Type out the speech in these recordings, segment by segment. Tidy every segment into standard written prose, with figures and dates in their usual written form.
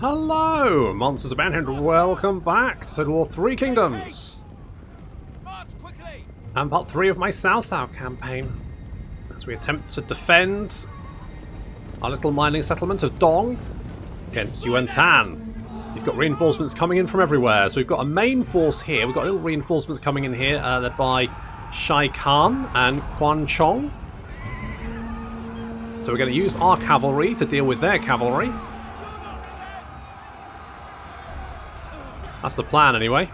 Hello, Monsters of Man, and welcome back to Total War 3 Kingdoms. And part 3 of my Cao Cao campaign, as we attempt to defend our little mining settlement of Dong against Yuan Tan. He's got reinforcements coming in from everywhere. So we've got a main force here. We've got little reinforcements coming in here, led by Shai Khan and Quan Chong. So we're going to use our cavalry to deal with their cavalry. That's the plan, anyway.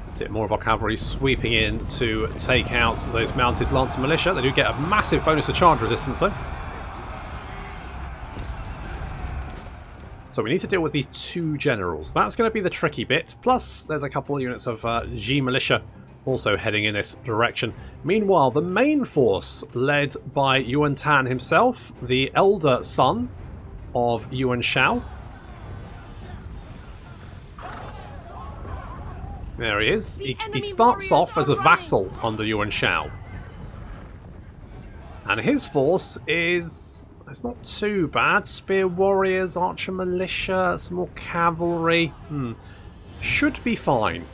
That's it. More of our cavalry sweeping in to take out those mounted Lancer militia. They do get a massive bonus to charge resistance, though. So we need to deal with these two generals. That's going to be the tricky bit. Plus, there's a couple of units of G militia also heading in this direction. Meanwhile, the main force, led by Yuan Tan himself, the elder son of Yuan Shao. There he is. He starts off as a vassal under Yuan Shao. And his force is... it's not too bad. Spear warriors, archer militia, some more cavalry. Should be fine.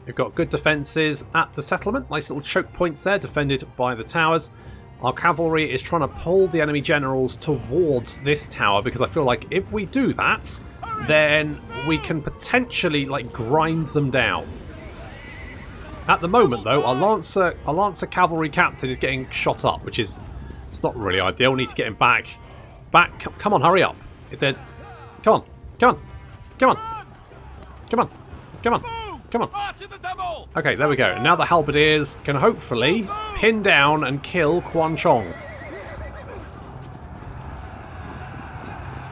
We've got good defences at the settlement. Nice little choke points there, defended by the towers. Our cavalry is trying to pull the enemy generals towards this tower, because I feel like if we do that, then we can potentially grind them down. At the moment, though, our Lancer cavalry captain is getting shot up, which is not really ideal. We need to get him back. Come on, hurry up. Come on. Okay, there we go. Now the halberdiers can hopefully pin down and kill Quan Chong.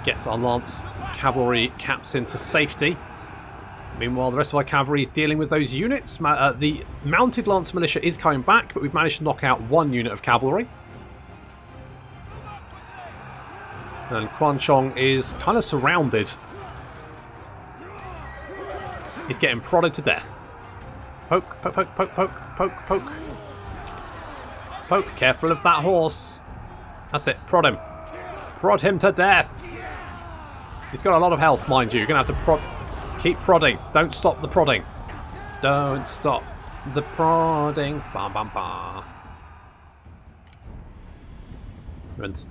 Get our Lance cavalry captain to safety. Meanwhile, the rest of our cavalry is dealing with those units. The mounted Lance militia is coming back, but we've managed to knock out one unit of cavalry. And Quan Chong is kind of surrounded. He's getting prodded to death. Poke. Careful of that horse. That's it. Prod him. Prod him to death. He's got a lot of health, mind you. You're going to have to keep prodding. Don't stop the prodding. Don't stop the prodding.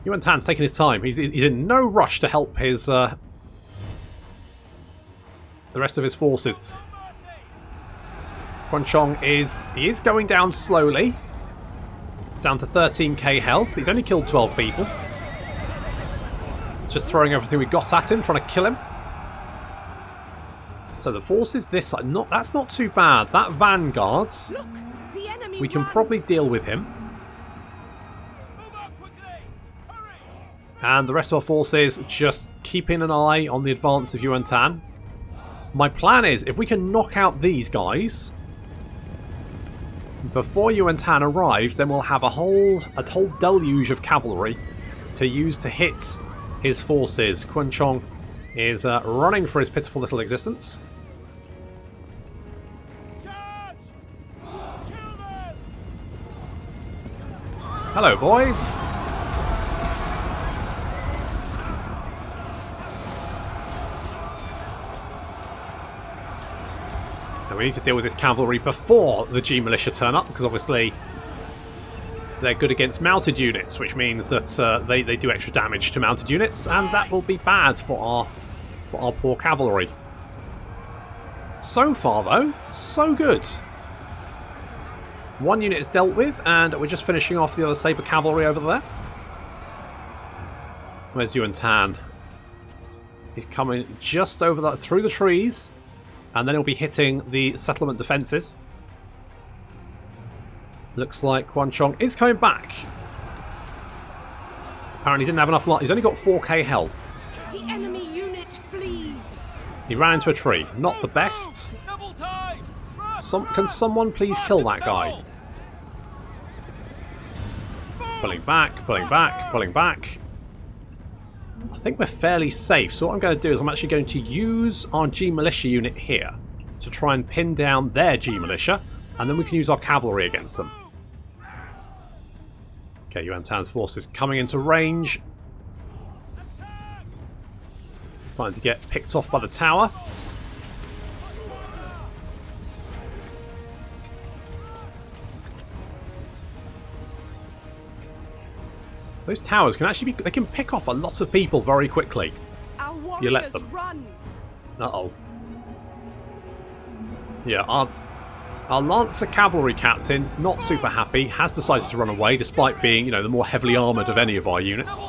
Yuan Tan's taking his time. He's in no rush to help his the rest of his forces. Quan Chong is going down slowly. Down to 13k health. He's only killed 12 people. Just throwing everything we got at him, trying to kill him. So the force is this side. That's not too bad. That vanguard, we can probably deal with him. And the rest of our forces just keeping an eye on the advance of Yuan Tan. My plan is, if we can knock out these guys before Yuan Tan arrives, then we'll have a whole deluge of cavalry to use to hit his forces. Quan Chong is running for his pitiful little existence. Hello, boys. Now we need to deal with this cavalry before the G militia turn up, because obviously they're good against mounted units, which means that they do extra damage to mounted units, and that will be bad for our poor cavalry. So far, though, so good. One unit is dealt with, and we're just finishing off the other saber cavalry over there. Where's Yuan Tan? He's coming just over through the trees, and then he'll be hitting the settlement defences. Looks like Quan Chong is coming back. Apparently he didn't have enough light. He's only got 4k health. The enemy unit flees. He ran into a tree. Not the best. Can someone please kill that guy? Pulling back. I think we're fairly safe. So what I'm going to do is I'm actually going to use our G militia unit here to try and pin down their G militia, and then we can use our cavalry against them. Okay, Yuan Tan's forces coming into range. Starting to get picked off by the tower. Those towers can actually be... They can pick off a lot of people very quickly. Our warriors You let them. run. Uh-oh. Yeah, our Lancer cavalry captain, not super happy, has decided to run away despite being, you know, the more heavily armoured of any of our units.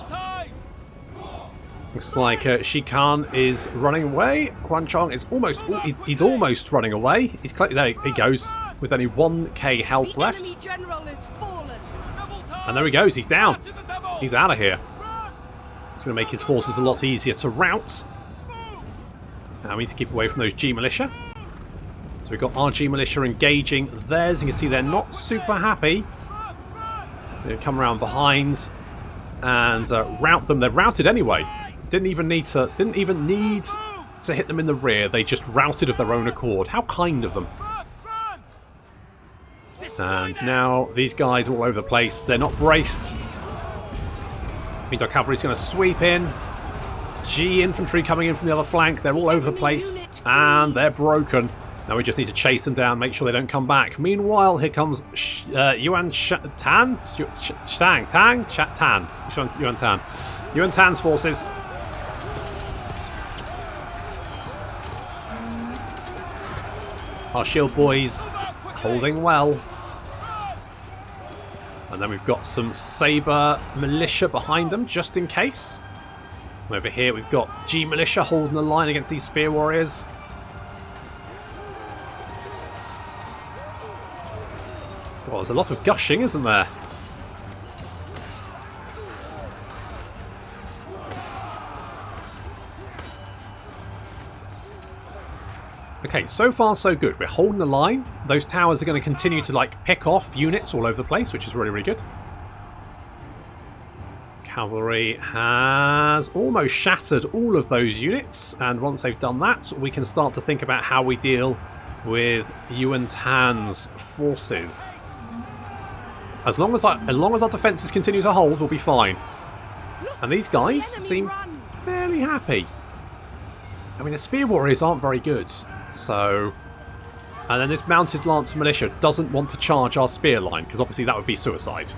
Looks like Shikan is running away. Quan Chong is almost... he's almost running away. There he goes, with only 1k health The left. enemy general is fallen. And there he goes, he's down. He's out of here. It's going to make his forces a lot easier to rout. Now we need to keep away from those G militia. So we've got our G militia engaging theirs. You can see they're not super happy. They come around behind and rout them. They're routed anyway. Didn't even need to hit them in the rear. They just routed of their own accord. How kind of them. And now these guys are all over the place. They're not braced. Means our cavalry's going to sweep in. G infantry coming in from the other flank. They're all over the place. And they're broken. Now we just need to chase them down, make sure they don't come back. Meanwhile, here comes Yuan Tan? Yuan Tan. Yuan Tan's forces. Our shield boys holding well. And then we've got some Sabre militia behind them, just in case. And over here we've got G militia holding the line against these spear warriors. Well, there's a lot of gushing, isn't there? Okay, so far so good. We're holding the line. Those towers are going to continue to like pick off units all over the place, which is really, really good. Cavalry has almost shattered all of those units, and once they've done that, we can start to think about how we deal with Yuan Tan's forces. As long as our defences continue to hold, we'll be fine. And these guys seem fairly happy. I mean, the spear warriors aren't very good, so... And then this mounted Lancer militia doesn't want to charge our spear line, because obviously that would be suicide.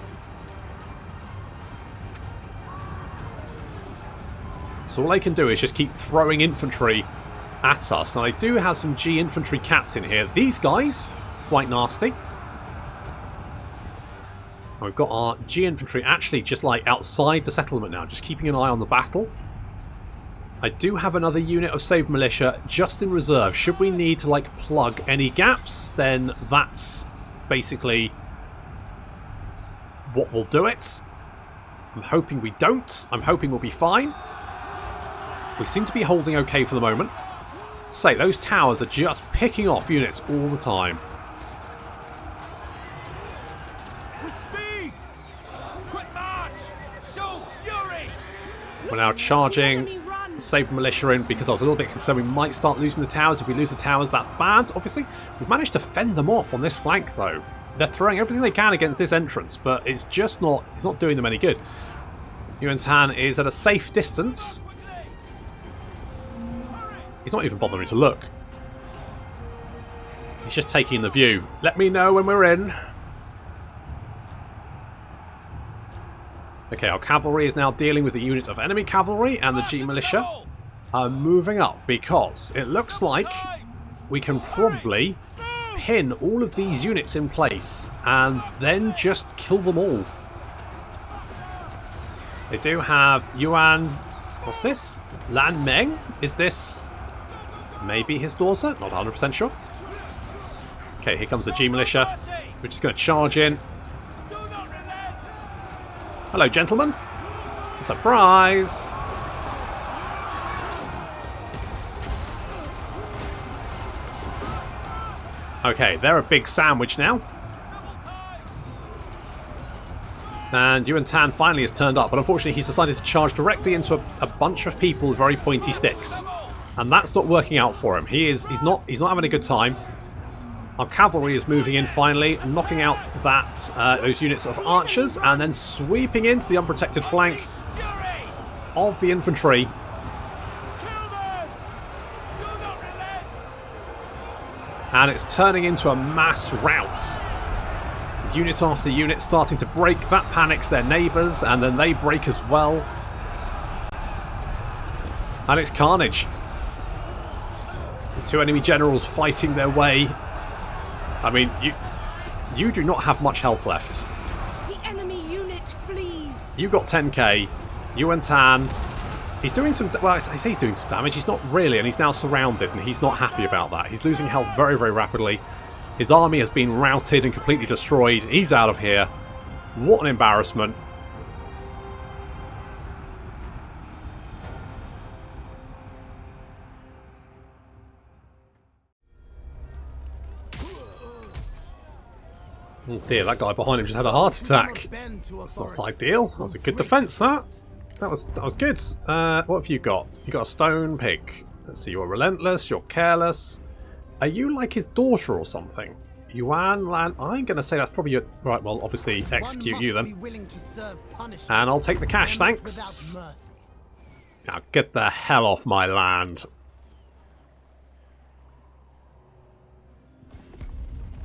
So all they can do is just keep throwing infantry at us. Now, they do have some G infantry captain here. These guys, quite nasty. We've got our G infantry actually just like outside the settlement now, just keeping an eye on the battle. I do have another unit of Sabre militia just in reserve. Should we need to like plug any gaps, then that's basically what will do it. I'm hoping we don't. I'm hoping we'll be fine. We seem to be holding okay for the moment. Say, those towers are just picking off units all the time. We're now charging Sabre militia in because I was a little bit concerned we might start losing the towers. If we lose the towers, that's bad, obviously. We've managed to fend them off on this flank, though. They're throwing everything they can against this entrance, but it's just not... It's not doing them any good. Yuan Tan is at a safe distance. He's not even bothering to look. He's just taking the view. Let me know when we're in. Okay, our cavalry is now dealing with the unit of enemy cavalry, and the G militia are moving up because it looks like we can probably pin all of these units in place and then just kill them all. They do have Yuan... What's this? Lan Meng? Is this maybe his daughter? Not 100% sure. Okay, here comes the G militia. We're just going to charge in. Hello, gentlemen. Surprise! Okay, they're a big sandwich now. And Yuan Tan finally has turned up, but unfortunately he's decided to charge directly into a bunch of people with very pointy sticks. And that's not working out for him. He's not having a good time. Our cavalry is moving in finally, knocking out those units of archers, and then sweeping into the unprotected flank of the infantry. And it's turning into a mass rout. Unit after unit starting to break. That panics their neighbours, and then they break as well. And it's carnage. The two enemy generals fighting their way. I mean, you do not have much health left. The enemy unit flees. You've got 10k. Yuan Tan. He's doing some... Well, I say he's doing some damage. He's not really, and he's now surrounded, and he's not happy about that. He's losing health very, very rapidly. His army has been routed and completely destroyed. He's out of here. What an embarrassment. Oh dear, that guy behind him just had a heart attack. That's not ideal. That was a good defence, that. That was good. What have you got? You got a stone pig. Let's see, you're relentless, you're careless. Are you like his daughter or something? Yuan Lan, I'm going to say that's probably your... Right, well, obviously execute you then. And I'll take the cash, thanks. Now get the hell off my land.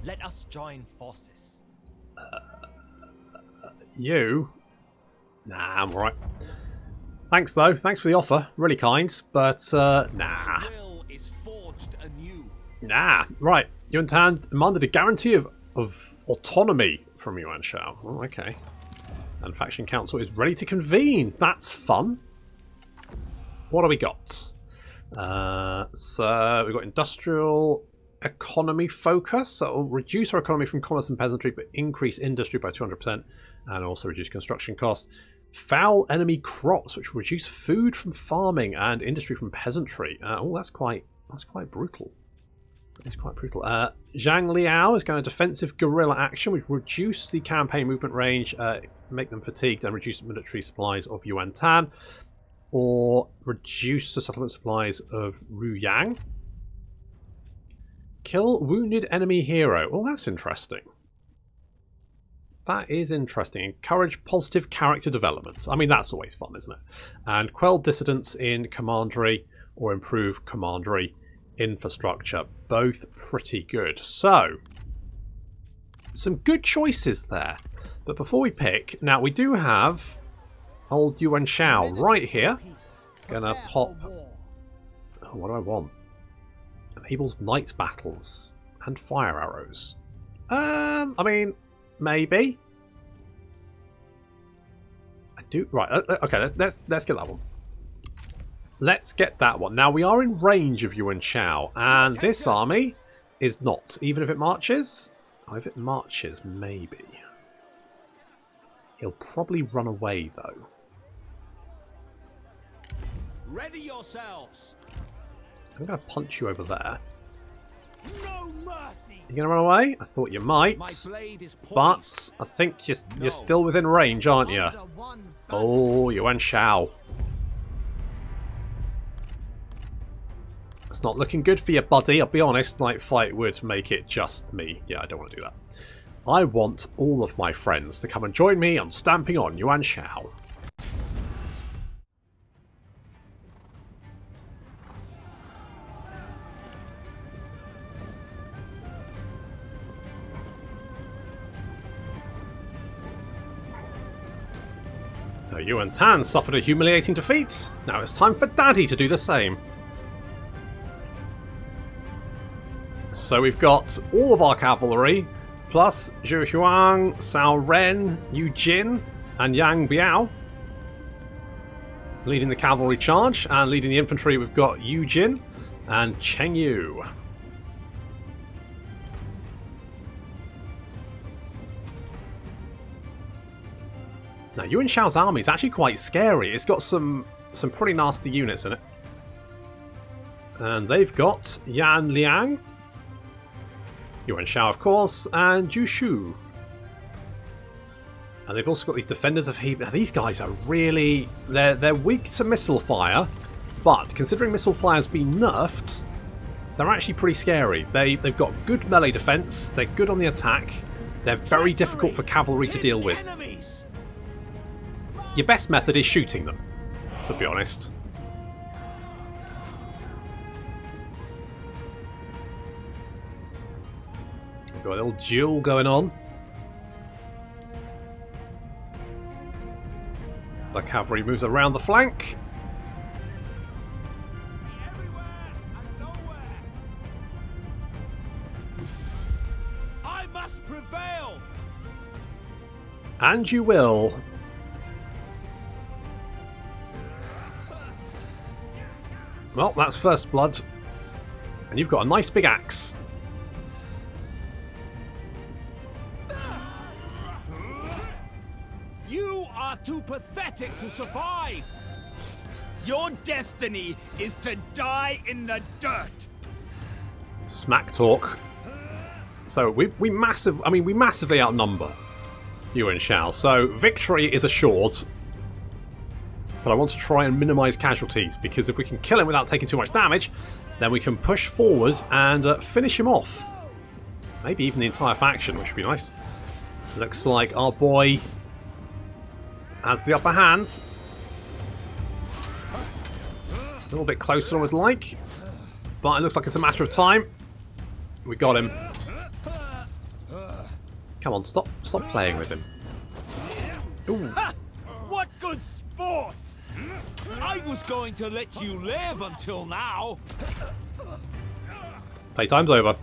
Let us join forces. You? Nah, I'm alright. Thanks though, thanks for the offer. Really kind, but nah. Will is forged anew. Nah, right. Yuan Tan demanded a guarantee of autonomy from Yuan Shao. Oh, okay. And Faction Council is ready to convene. That's fun. What do we got? So we've got industrial economy focus. So it'll reduce our economy from commerce and peasantry, but increase industry by 200%, and also reduce construction costs. Foul enemy crops, which reduce food from farming and industry from peasantry. Oh, that's quite brutal. It's quite brutal. Zhang Liao is going to defensive guerrilla action, which reduce the campaign movement range, make them fatigued, and reduce the military supplies of Yuan Tan, or reduce the settlement supplies of Ruyang. Kill wounded enemy hero. Oh, that's interesting. That is interesting. Encourage positive character development. I mean, that's always fun, isn't it? And quell dissidents in commandery or improve commandery infrastructure. Both pretty good. So, some good choices there. But before we pick, now we do have old Yuan Shao right here. Gonna pop... Oh, what do I want? Enables night battles and fire arrows. I mean, maybe. I do... Right, okay, let's get that one. Let's get that one. Now, we are in range of Yuan Shao, and this army is not. Even if it marches? Oh, if it marches, maybe. He'll probably run away, though. Ready yourselves. I'm going to punch you over there. No mercy. You going to run away? I thought you might. My blade is But poised. I think you're still within range, aren't you? Oh, Yuan Shao. It's not looking good for you, buddy. I'll be honest, night fight would make it just me. Yeah, I don't want to do that. I want all of my friends to come and join me on stamping on Yuan Shao. So Yuan Tan suffered a humiliating defeat. Now it's time for Daddy to do the same. So we've got all of our cavalry, plus Zhu Huang, Cao Ren, Yu Jin, and Yang Biao. Leading the cavalry charge, and leading the infantry we've got Yu Jin and Cheng Yu. Now Yuan Shao's army is actually quite scary. It's got some pretty nasty units in it. And they've got Yan Liang, Yuan Shao, of course, and Zhu Shu. And they've also got these defenders of He. Now these guys are really... They're weak to missile fire, but considering missile fire has been nerfed, they're actually pretty scary. They've got good melee defense, they're good on the attack, they're very difficult for cavalry to deal with. Your best method is shooting them, to be honest. Got a little duel going on. The cavalry moves around the flank. Everywhere and nowhere. I must prevail. And you will. Well, that's first blood. And you've got a nice big axe. You are too pathetic to survive. Your destiny is to die in the dirt. Smack talk. So we massively outnumber Yuan Shao. So victory is assured. But I want to try and minimise casualties, because if we can kill him without taking too much damage, then we can push forward and finish him off. Maybe even the entire faction, which would be nice. Looks like our boy has the upper hand. A little bit closer than I would like, but it looks like it's a matter of time. We got him. Come on, stop playing with him. Ooh. What good sport! I was going to let you live until now. Playtime's over.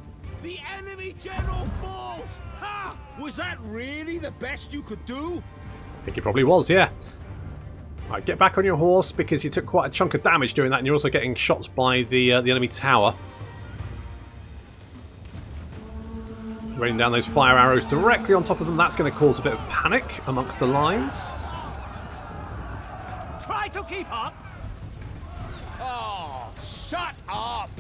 The enemy general falls. Ha! Was that really the best you could do? I think it probably was, yeah. Right, get back on your horse, because you took quite a chunk of damage doing that, and you're also getting shot by the enemy tower. Raining down those fire arrows directly on top of them, that's going to cause a bit of panic amongst the lines. Try to keep up. Oh, shut up.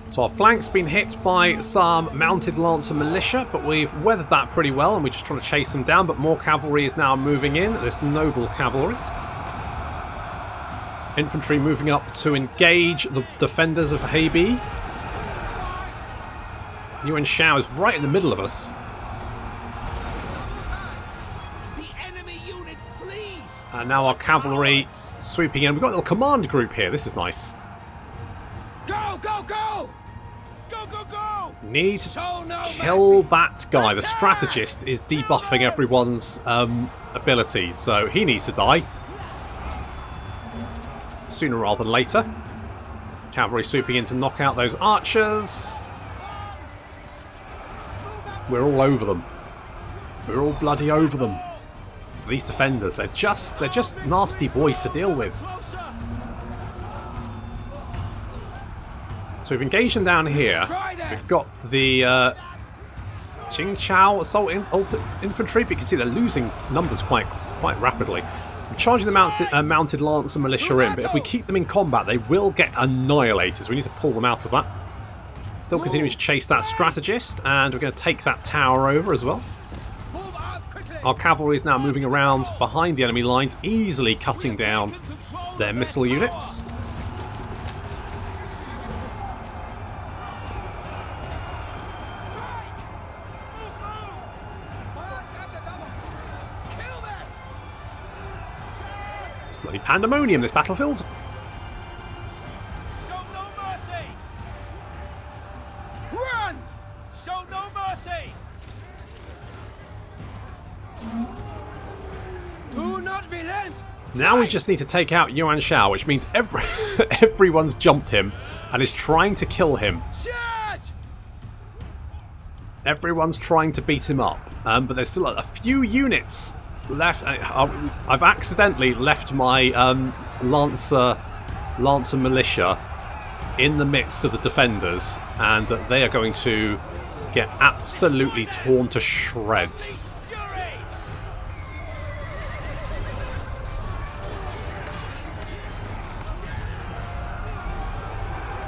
So our flank's been hit by some mounted lancer militia, but we've weathered that pretty well, and we're just trying to chase them down, but more cavalry is now moving in, this noble cavalry. Infantry moving up to engage the defenders of Heibi. Yuan Shao is right in the middle of us. The enemy unit flees. And now our cavalry sweeping in. We've got a little command group here, this is nice. Go, go, go! Go, go, go. Need to Show no kill mercy. that guy. The Attack! strategist is debuffing everyone's abilities, so he needs to die. Sooner rather than later. Cavalry sweeping in to knock out those archers. We're all over them. We're all bloody over them. These defenders, they're just nasty boys to deal with. Closer. So we've engaged them down here. We've got the Qingqiao assault infantry, but you can see they're losing numbers quite rapidly. We're charging the mounted lancer militia in, but if we keep them in combat, they will get annihilated. So we need to pull them out of that. Still continuing to chase that strategist, and we're going to take that tower over as well. Move out quickly. Our cavalry is now moving around behind the enemy lines, easily cutting down their missile units. It's bloody pandemonium, this battlefield. Show no mercy. Run! Show no mercy. Do not relent. Now we just need to take out Yuan Shao, which means everyone's jumped him and is trying to kill him. Charge! Everyone's trying to beat him up, but there's still a few units left. I've accidentally left my Lancer militia in the midst of the defenders, and they are going to get absolutely torn to shreds. Fury.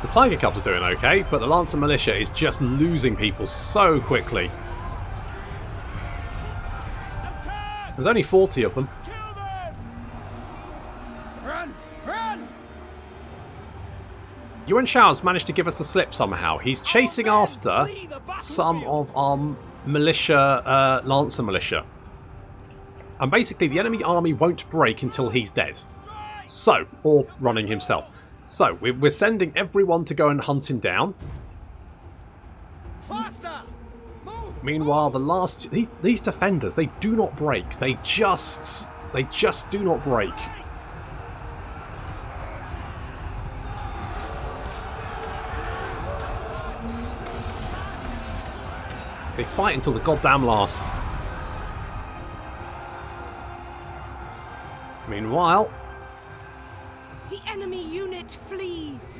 The Tiger Cubs are doing okay, but the Lancer militia is just losing people so quickly. Attack. There's only 40 of them. Kill them. Run! Run! Yuan Shao's managed to give us a slip somehow. He's chasing after some of our militia, Lancer militia. And basically the enemy army won't break until he's dead. So, or running himself. So, we're sending everyone to go and hunt him down. Faster! Move! Meanwhile, the last... These defenders, they do not break. They just do not break. They fight until the goddamn last. Meanwhile... The enemy unit flees.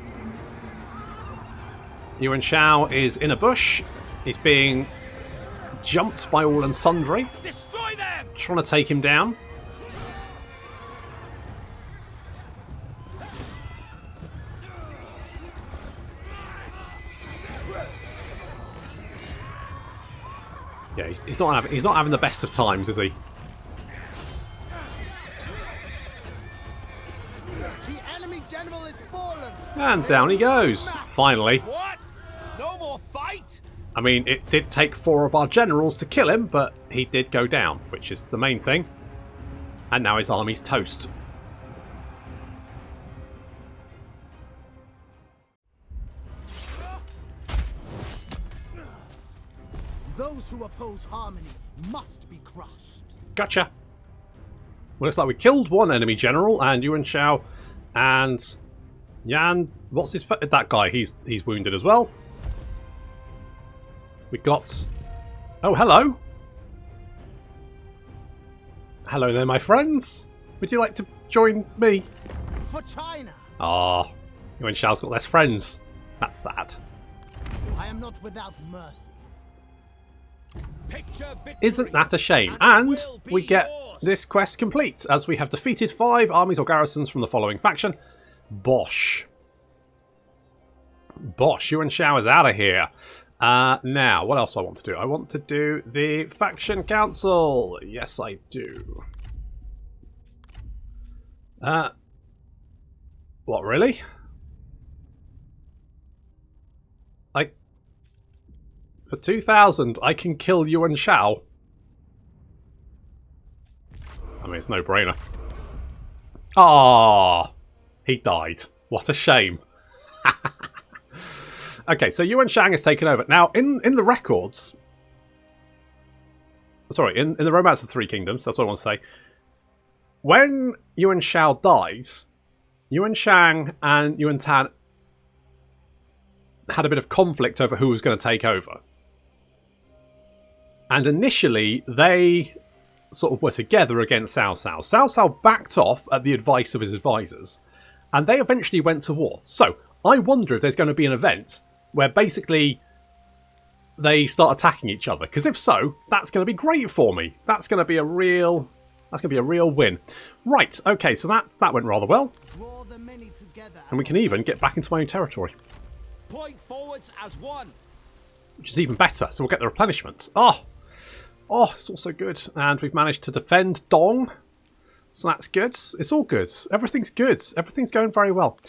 Yuan Shao is in a bush. He's being jumped by all and sundry. Destroy them! Trying to take him down. Yeah, he's not having the best of times, is he? The enemy general is fallen. And down he goes. Finally. What? No more fight? I mean, it did take 4 of our generals to kill him, but he did go down, which is the main thing. And now his army's toast. Those who oppose harmony must be crushed. Gotcha. Well, looks like we killed one enemy general, and Yuan Shao and Yan. What's his? That guy. He's wounded as well. We got. Oh, hello. Hello there, my friends. Would you like to join me? For China, Ah, Yuan Shao's got less friends. That's sad. I am not without mercy. Picture victory. Isn't that a shame? And And it will be we get yours. this quest complete, as we have defeated 5 armies or garrisons from the following faction. Bosh. Bosh, Yuan Shao is out of here. Now, what else do I want to do? I want to do the faction council. Yes, I do. What, really? For 2,000, I can kill Yuan Shao. I mean, it's no brainer. Ah, he died. What a shame. Okay, so Yuan Shang has taken over. Now, in the records... Sorry, in the Romance of the Three Kingdoms, that's what I want to say. When Yuan Shao dies, Yuan Shang and Yuan Tan had a bit of conflict over who was going to take over. And initially, they sort of were together against Cao Cao. Cao Cao backed off at the advice of his advisors, and they eventually went to war. So, I wonder if there's going to be an event where basically they start attacking each other. Because if so, that's going to be great for me. That's going to be a real win. Right, okay, so that went rather well. Draw the many together. And we can even get back into my own territory, Point forwards as one. which is even better. So we'll get the replenishment. Oh, it's also good. And we've managed to defend Dong. So that's good. It's all good. Everything's good. Everything's going very well.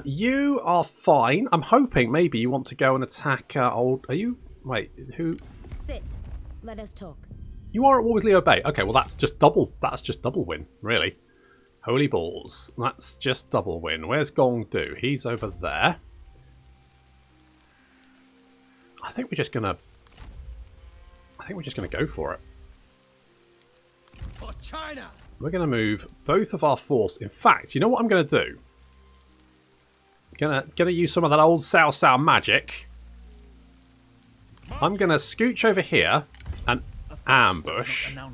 You are fine. I'm hoping maybe you want to go and attack old... Are you... Wait, who... Sit. Let us talk. You are at war with Liu Bei. Okay, well that's just double win, really. Holy balls. That's just double win. Where's Gong Do? He's over there. I think we're just gonna go for it. For China. We're gonna move both of our force. In fact, you know what I'm gonna do? Gonna use some of that old Cao Cao magic. I'm gonna scooch over here and ambush. I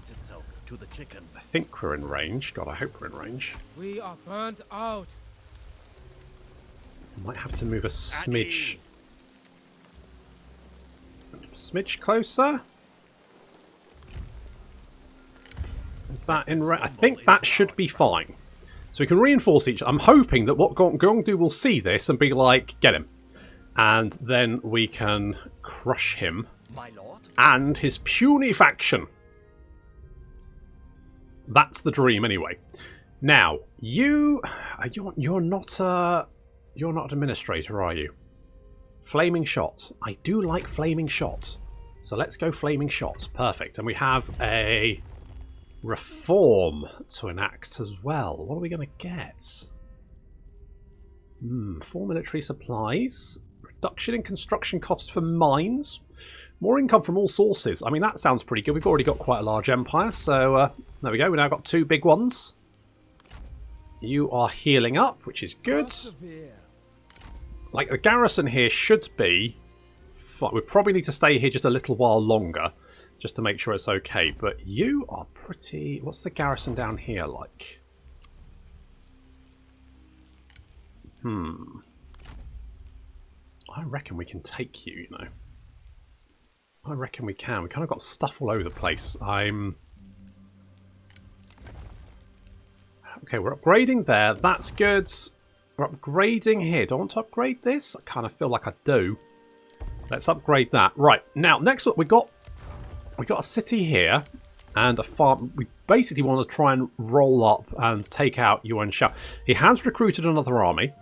think we're in range. God, I hope we're in range. We are burnt out. Might have to move a smidge closer. Is that in range? I think that should be fine. So we can reinforce each other. I'm hoping that what Gong Do will see this and be like, get him. And then we can crush him. My lord. And his puny faction. That's the dream, anyway. Now, you're not an administrator, are you? Flaming shot. I do like flaming shot. So let's go flaming shot. Perfect. And we have a reform to enact as well. What are we going to get? 4 military supplies. Reduction in construction costs for mines. More income from all sources. I mean, that sounds pretty good. We've already got quite a large empire, so there we go. We've now got 2 big ones. You are healing up, which is good. Like, the garrison here should be fine. We probably need to stay here just a little while longer, just to make sure it's okay. But you are pretty... What's the garrison down here like? I reckon we can take you, you know. I reckon we can. We kind of got stuff all over the place. Okay, we're upgrading there. That's good. We're upgrading here. Do I want to upgrade this? I kind of feel like I do. Let's upgrade that. Right, now, next up, we got a city here and a farm. We basically want to try and roll up and take out Yuan Shao. He has recruited another army,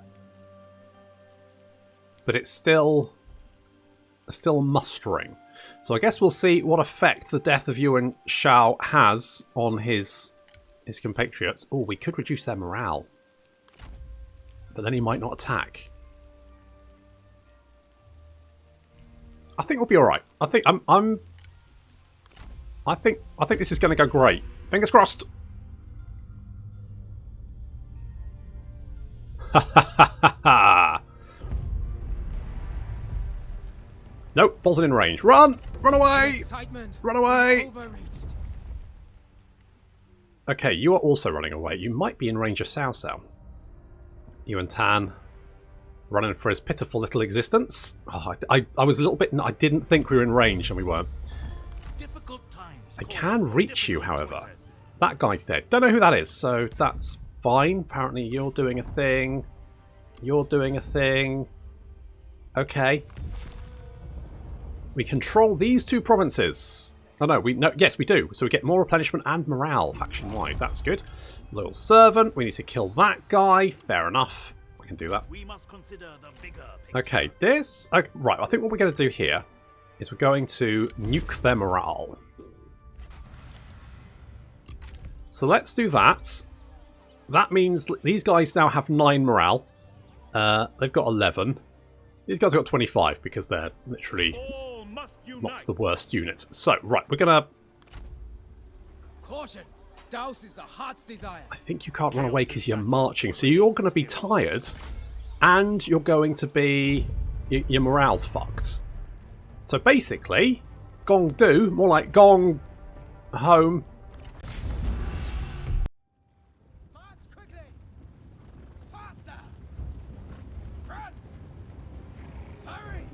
but it's still mustering. So I guess we'll see what effect the death of Yuan Shao has on his compatriots. Oh, we could reduce their morale, but then he might not attack. I think we'll be all right. I think I think this is going to go great. Fingers crossed. Ha ha ha ha! Nope, wasn't in range. Run! Run away! Excitement. Run away! Overreached. Okay, you are also running away. You might be in range of Cao Cao. Yuan Tan running for his pitiful little existence. Oh, I was a little bit... I didn't think we were in range, and we weren't. I can reach you, however. That guy's dead. Don't know who that is, so that's fine. Apparently you're doing a thing. You're doing a thing. Okay. We control these 2 provinces. Oh no, yes we do. So we get more replenishment and morale faction-wide. That's good. Loyal servant. We need to kill that guy. Fair enough. I can do that. We must consider the bigger picture. Okay, this... Okay, right, I think what we're going to do here is we're going to nuke their morale. So let's do that. That means these guys now have 9 morale. They've got 11. These guys have got 25 because they're literally not the worst unit. So, right, we're going to... Caution. Douse is the heart's desire. I think you can't run away because you're marching. So you're going to be tired and you're going to be... Your morale's fucked. So basically, Gong do, more like Gong home. March quickly. Faster. Run. Hurry.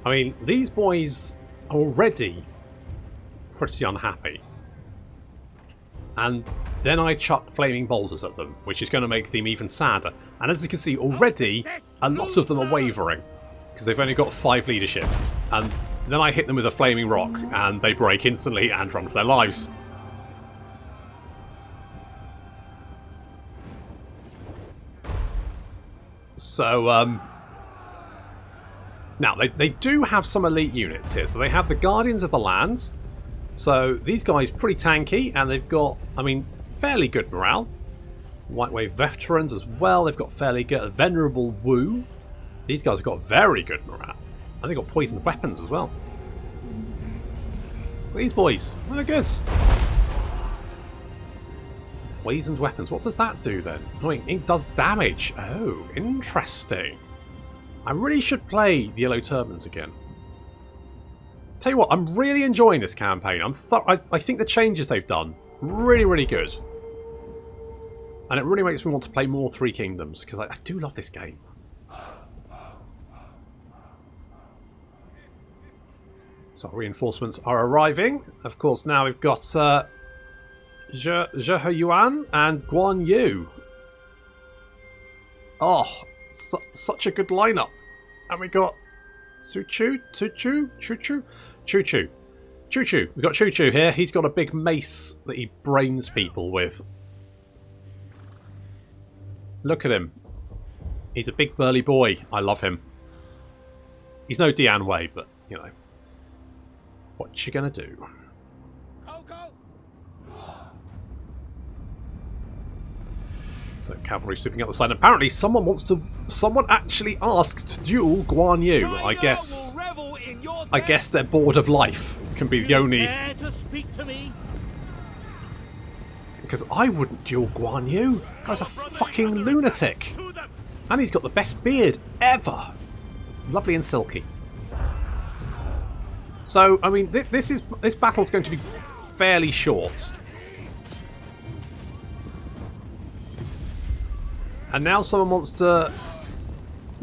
I mean, these boys are already pretty unhappy. And then I chuck flaming boulders at them, which is going to make them even sadder. And as you can see, already a lot of them are wavering because they've only got 5 leadership. And then I hit them with a flaming rock and they break instantly and run for their lives. So, now, they do have some elite units here. So they have the Guardians of the Land. So these guys pretty tanky, and they've got, I mean, fairly good morale. White Wave veterans as well. They've got fairly good. Venerable Wu. These guys have got very good morale. And they've got poisoned weapons as well. These boys, they're good. Poisoned weapons. What does that do then? Oh, it does damage. Oh, interesting. I really should play the Yellow Turbans again. Tell you what, I'm really enjoying this campaign. I think the changes they've done, really, really good. And it really makes me want to play more Three Kingdoms, because I do love this game. So reinforcements are arriving. Of course, now we've got Zhe Yuan and Guan Yu. Oh, such a good lineup. And we got Choo Choo. We've got Choo Choo here. He's got a big mace that he brains people with. Look at him. He's a big burly boy. I love him. He's no Dian Wei, but, you know. What you gonna do? Go, go. So cavalry sweeping up the side. Apparently someone actually asked to duel Guan Yu. I guess they're bored of life. Can be the only. Dare to speak to me? Because I wouldn't duel Guan Yu. Guy's a fucking lunatic. And he's got the best beard ever. It's lovely and silky. So, I mean, this battle's going to be fairly short. And now someone wants to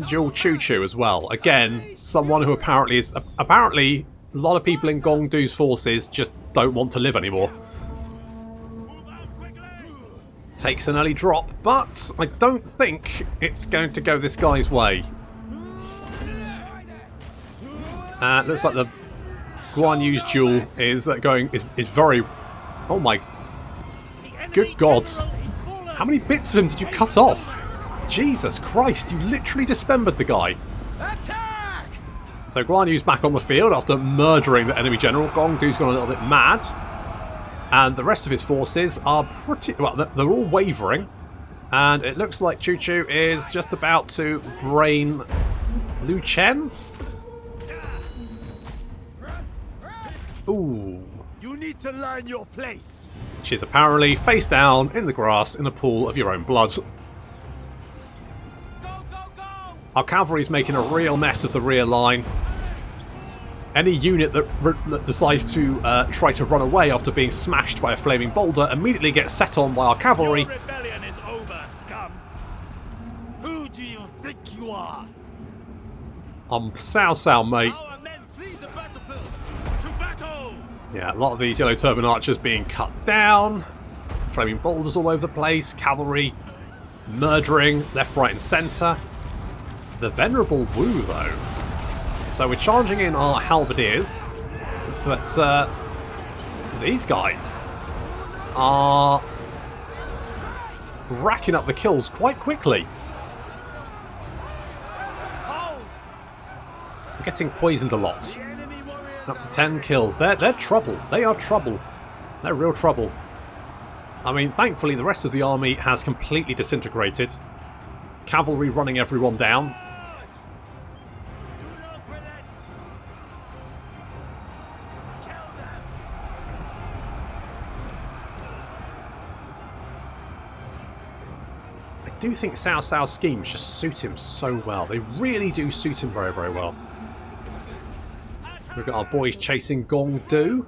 duel Choo Choo as well. Again, someone who apparently is... Apparently, a lot of people in Gong Du's forces just don't want to live anymore. Takes an early drop, but I don't think it's going to go this guy's way. Looks like the Guan Yu's duel is very... Oh my... Good God. How many bits of him did you cut off? Jesus Christ, you literally dismembered the guy. Attack! So Guan Yu's back on the field after murdering the enemy general. Gong Du's gone a little bit mad. And the rest of his forces are pretty... Well, they're all wavering. And it looks like Choo Choo is just about to brain Lu Chen. Ooh. You need to learn your place. Which is apparently face down in the grass in a pool of your own blood. Our cavalry's making a real mess of the rear line. Any unit that decides to try to run away after being smashed by a flaming boulder immediately gets set on by our cavalry. Your rebellion is over, scum. Who do you think you are? I'm Cao Cao, mate. Our men flee the battlefield. To battle! Yeah, a lot of these yellow turban archers being cut down. Flaming boulders all over the place. Cavalry murdering left, right and centre. The Venerable Wu, though. So we're charging in our halberdiers, but these guys are racking up the kills quite quickly. Getting poisoned a lot. Up to 10 kills. They're trouble. They are trouble. They're real trouble. I mean, thankfully the rest of the army has completely disintegrated. Cavalry running everyone down. I do think Cao Cao's schemes just suit him so well. They really do suit him very, very well. We've got our boys chasing Gong Du,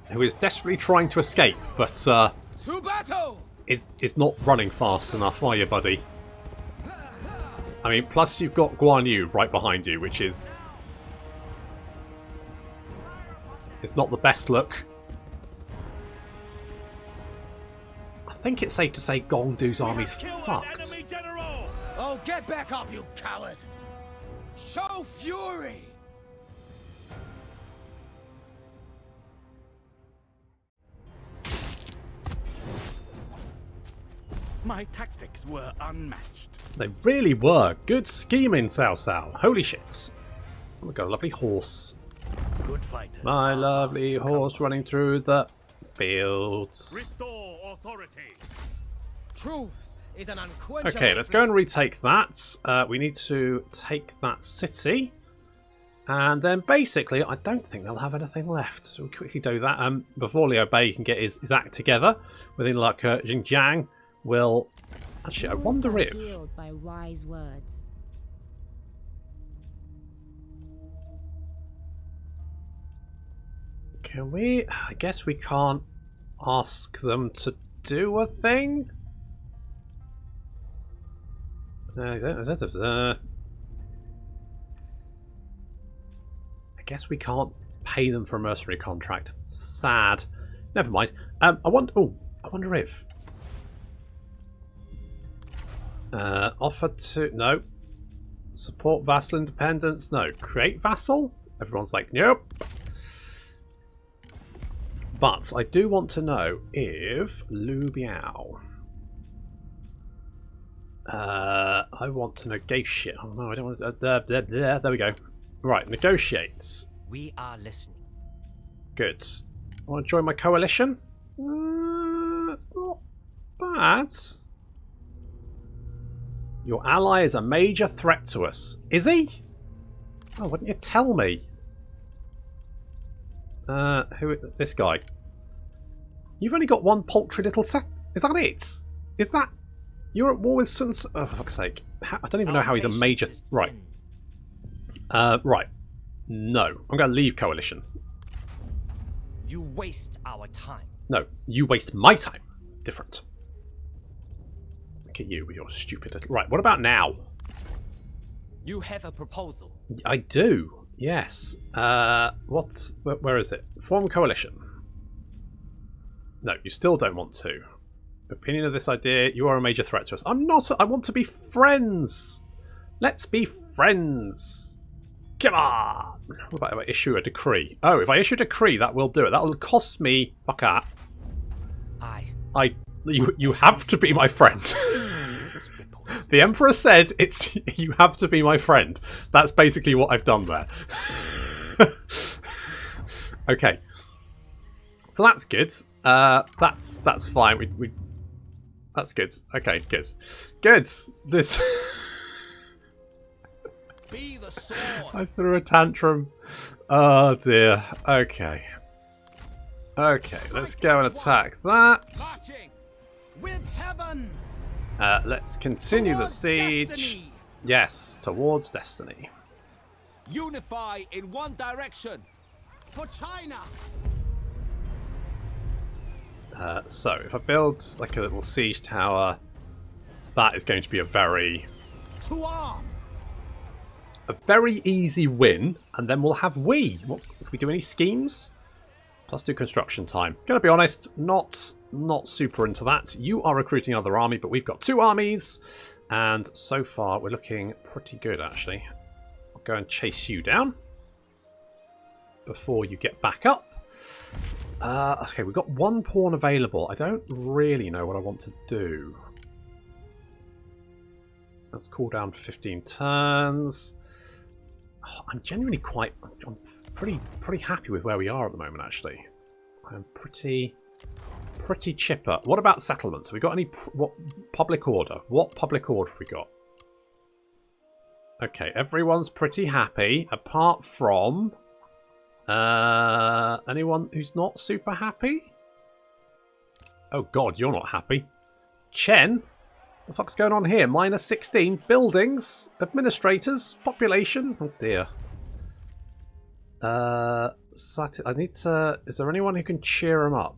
who is desperately trying to escape, but To battle! is not running fast enough, are you, buddy? I mean, plus you've got Guan Yu right behind you, which is... It's not the best look. I think it's safe to say Gong Du's army's fucked. Oh, get back up, you coward! Show fury! My tactics were unmatched. They really were. Good scheming, Cao Cao. Holy shit. Oh, we've got a lovely horse. Good fighters. My lovely horse running through the fields. Restore authority. Truth is an unquenchable... Okay, let's go and retake that. We need to take that city. And then basically, I don't think they'll have anything left. So we'll quickly do that. Before Liu Bei can get his act together, within like Xinjiang will... Actually, I wonder if... Healed by wise words. Can we... I guess we can't ask them to do a thing? I guess we can't pay them for a mercenary contract. Sad. Never mind. I wonder if... offer to... No. Support vassal independence? No. Create vassal? Everyone's like, nope. But I do want to know if Lu Biao... I want to negotiate. Oh no, I don't want to... there we go. Right, negotiate. We are listening. Good. Want to join my coalition? It's not bad. Your ally is a major threat to us. Is he? Oh, wouldn't you tell me? Who? This guy. You've only got one paltry little set. Is that it? Is that? You're at war with Sun. Oh, for fuck's sake! I don't even know how he's a major. Right. Right. No, I'm going to leave coalition. You waste our time. No, you waste my time. It's different. Look at you with your stupid little... Right, what about now? You have a proposal. I do, yes. Where is it? Form coalition. No, you still don't want to. Opinion of this idea, you are a major threat to us. I'm not. I want to be friends. Let's be friends. Come on. What about if I issue a decree? Oh, if I issue a decree, that will do it. That will cost me... Fuck that. You have to be my friend. The Emperor said it's you have to be my friend. That's basically what I've done there. Okay. So that's good. That's fine. We that's good. Okay, good. Good. This Be the sword. I threw a tantrum. Oh dear. Okay. Okay, let's go and attack that. Marching. With heaven! Let's continue the Towards siege. destiny. Yes, towards destiny. Unify in one direction. For China! So, if I build like a little siege tower, that is going to be a very easy win, and then we'll have What, if we do any schemes? Plus 2 construction time. Gonna be honest, not super into that. You are recruiting another army, but we've got 2 armies, and so far we're looking pretty good actually. I'll go and chase you down before you get back up. Okay, we've got 1 pawn available. I don't really know what I want to do. Let's cool down for 15 turns. Oh, I'm genuinely I'm pretty happy with where we are at the moment, actually. I'm pretty chipper. What about settlements? Have we got any what public order? What public order have we got? Okay, everyone's pretty happy, apart from anyone who's not super happy? Oh god, you're not happy. Chen? What the fuck's going on here? Minus 16 buildings, administrators, population. Oh dear. I need to... Is there anyone who can cheer them up?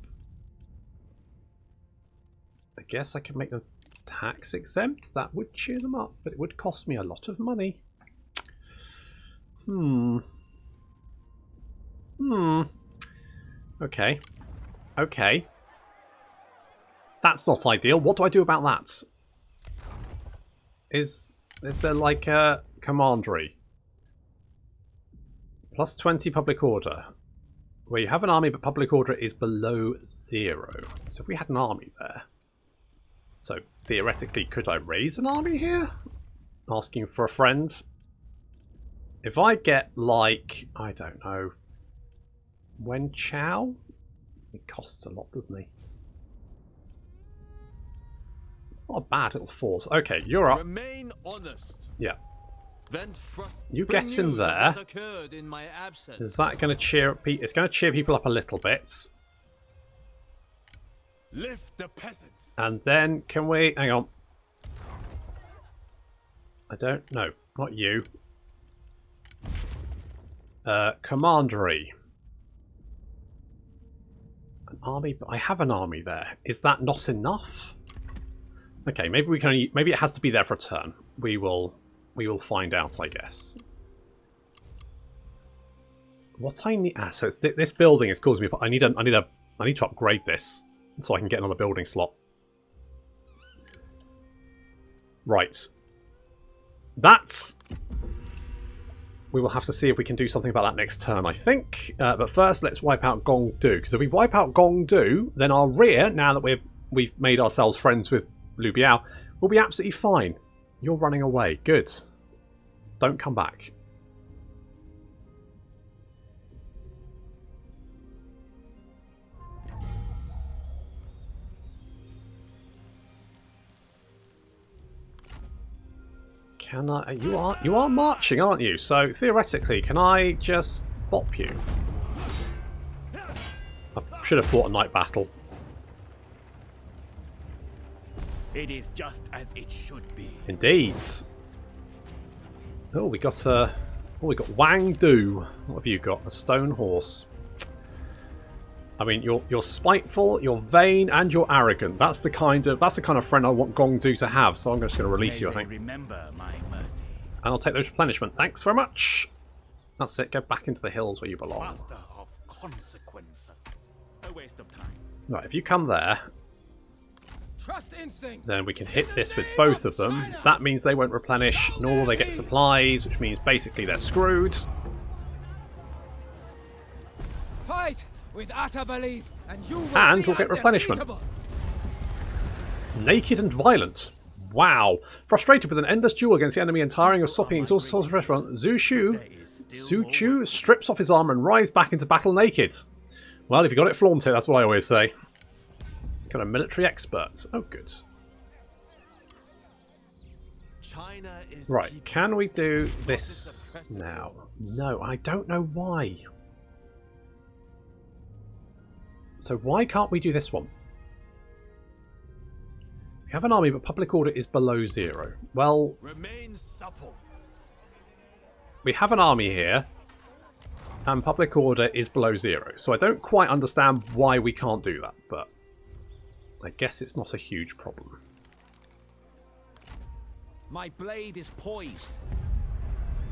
I guess I can make them tax exempt. That would cheer them up, but it would cost me a lot of money. Okay. Okay. That's not ideal. What do I do about that? Is there like a commandery? Plus 20 public order. Where you have an army but public order is below 0. So if we had an army there. So theoretically, could I raise an army here? Asking for a friend. If I get like, I don't know, Yuan Shao? He costs a lot, doesn't he? Not a bad little force. Okay, you're up. Remain honest. Yeah. Vent You get in there. in my absence. Is that going to cheer up people? It's going to cheer people up a little bit. Lift the peasants. And then can we... Hang on. I don't know. Not you. Commandery. An army, but I have an army there. Is that not enough? Okay, maybe we can only, maybe it has to be there for a turn. We will find out, I guess. What I need, so it's this building is causing me. I need to upgrade this so I can get another building slot. Right. That's. We will have to see if we can do something about that next turn, I think. But first, let's wipe out Gong Du, because if we wipe out Gong Du, then our rear, now that we've made ourselves friends with Liu Biao, will be absolutely fine. You're running away. Good. Don't come back. Can I? You are marching, aren't you? So theoretically, can I just bop you? I should have fought a night battle. It is just as it should be. Indeed. Oh, we got Wang Du. What have you got? A stone horse. I mean, you're spiteful, you're vain, and you're arrogant. That's the kind of friend I want Gong Du to have. So I'm just going to release you, I think. Remember my mercy. And I'll take those replenishment. Thanks very much. That's it. Go back into the hills where you belong. Master of consequences. A waste of time. Right, if you come there, Trust instinct. then we can hit this with both of them. That means they won't replenish, nor will they get supplies, which means basically they're screwed. Fight with utter belief, and you will And be we'll get replenishment. undefeatable. Naked and violent. Wow. Frustrated with an endless duel against the enemy and tiring of stopping exhausted souls of restaurant, Su Chu strips off his armor and rides back into battle naked. Well, if you got it, flaunt it. That's what I always say. Got a military expert. Oh, good. China is Right, can we do this now? No, I don't know why. So why can't we do this one? We have an army, but public order is below 0. Well, Remain supple. we have an army here, and public order is below 0. So I don't quite understand why we can't do that, but I guess it's not a huge problem. My blade is poised.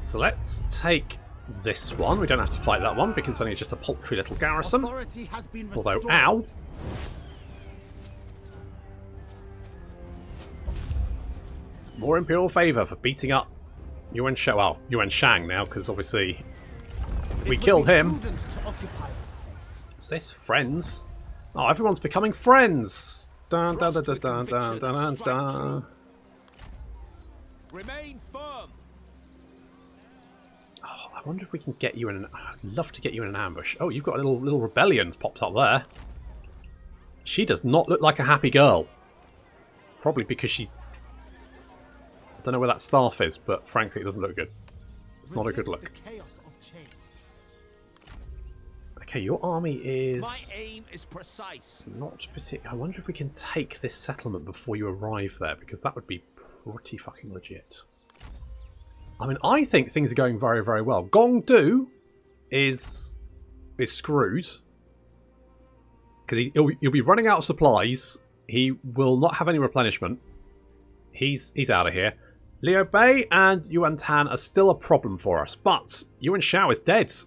So let's take this one. We don't have to fight that one because it's only just a paltry little garrison. Authority has been Although, restored. ow! More Imperial favour for beating up Yuan Shao. Well, Yuan Shang now, because obviously we killed him. Prudent to occupy this place. What's this? Friends? Oh, everyone's becoming friends! Dun dun dun dun dun dun dun dun. Remain firm. Oh, I wonder if we can get you in an... I'd love to get you in an ambush. Oh, you've got a little rebellion popped up there. She does not look like a happy girl. Probably because she... I don't know where that staff is, but frankly it doesn't look good. It's not a good Resist look. the chaos of change. Okay, your army is... My aim is precise. Not particular. I wonder if we can take this settlement before you arrive there, because that would be pretty fucking legit. I mean, I think things are going very, very well. Gong Du is screwed because he'll be running out of supplies. He will not have any replenishment. He's out of here. Liu Bei and Yuan Tan are still a problem for us, but Yuan Shao is dead. So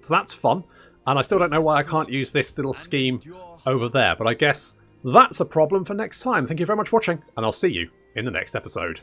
that's fun. And I still don't know why I can't use this little scheme over there, but I guess that's a problem for next time. Thank you very much for watching, and I'll see you in the next episode.